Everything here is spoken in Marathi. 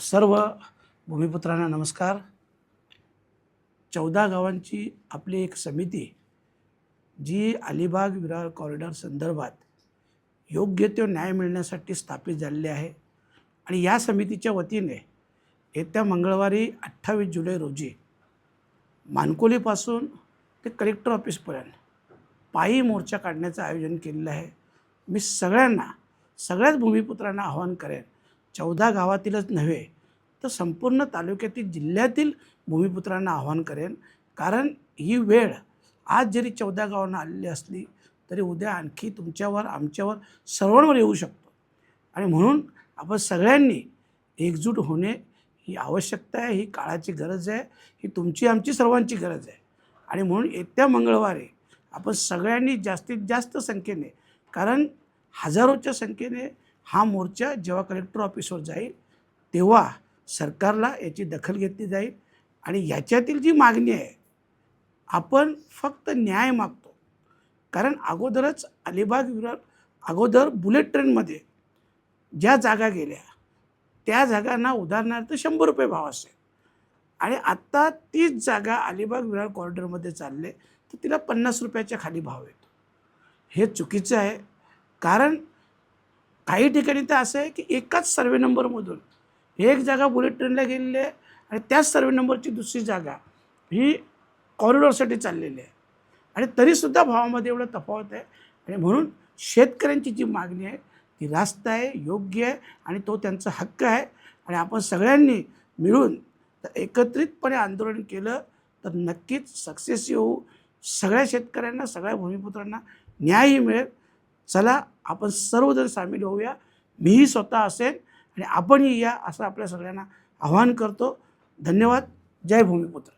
सर्व भूमिपुत्रांना नमस्कार। 14 गावांची आपली एक समिती जी अलिबाग विरार कॉरिडॉर संदर्भात योग्य तो न्याय मिळण्यासाठी स्थापित झालेली आहे आणि या समितीच्या वतीने येत्या मंगळवारी 28 जुलै रोजी मानकोलीपासून ते कलेक्टर ऑफिसपर्यंत पायी मोर्चा काढण्याचं आयोजन केलेलं आहे। मी सगळ्याच भूमिपुत्रांना आवाहन करेन, 14 गावातीलच नव्हे तर संपूर्ण तालुक्यातील जिल्ह्यातील भूमिपुत्रांना आवाहन करेन, कारण ही वेळ आज जरी 14 गावांना आलेली असली तरी उद्या आणखी तुमच्यावर आमच्यावर सर्वांवर येऊ शकतो आणि म्हणून आपण सगळ्यांनी एकजूट होणे ही आवश्यकता आहे, ही काळाची गरज आहे, ही तुमची आमची सर्वांची गरज आहे आणि म्हणून येत्या मंगळवारी आपण सगळ्यांनी जास्तीत जास्त संख्येने, कारण हजारोच्या संख्येने हा मोर्चा जेव्हा कलेक्टर ऑफिसवर जाईल तेव्हा सरकारला याची दखल घेतली जाईल आणि याच्यातील जी मागणी आहे आपण फक्त न्याय मागतो। कारण अगोदरच अलिबाग विरार अगोदर बुलेट ट्रेनमध्ये ज्या जागा गेल्या त्या जागांना उदाहरणार्थ 100 रुपये भाव असेल आणि आत्ता तीच जागा अलिबाग विरार कॉरिडॉरमध्ये चालले तर तिला 50 रुपयाच्या खाली भाव येतो। हे चुकीचं आहे, कारण काही ठिकाणी तर असं आहे की एकाच सर्वे नंबरमधून एक जागा बुलेट ट्रेनला गेलेली आहे आणि त्याच सर्वे नंबरची दुसरी जागा ही कॉरिडॉरसाठी चाललेली आहे आणि तरीसुद्धा भावामध्ये एवढा तफावत आहे आणि म्हणून शेतकऱ्यांची जी मागणी आहे ती रास्त आहे, योग्य आहे आणि तो त्यांचा हक्क आहे आणि आपण सगळ्यांनी मिळून एकत्रितपणे आंदोलन केलं तर नक्कीच सक्सेस होऊ, सगळ्या शेतकऱ्यांना, सगळ्या भूमिपुत्रांना न्यायही मिळेल। चला आपण सर्वजण सामील होऊया, मीही स्वतः असेल आणि आपणही या असं आपल्या सगळ्यांना आवाहन करतो। धन्यवाद। जय भूमिपुत्र।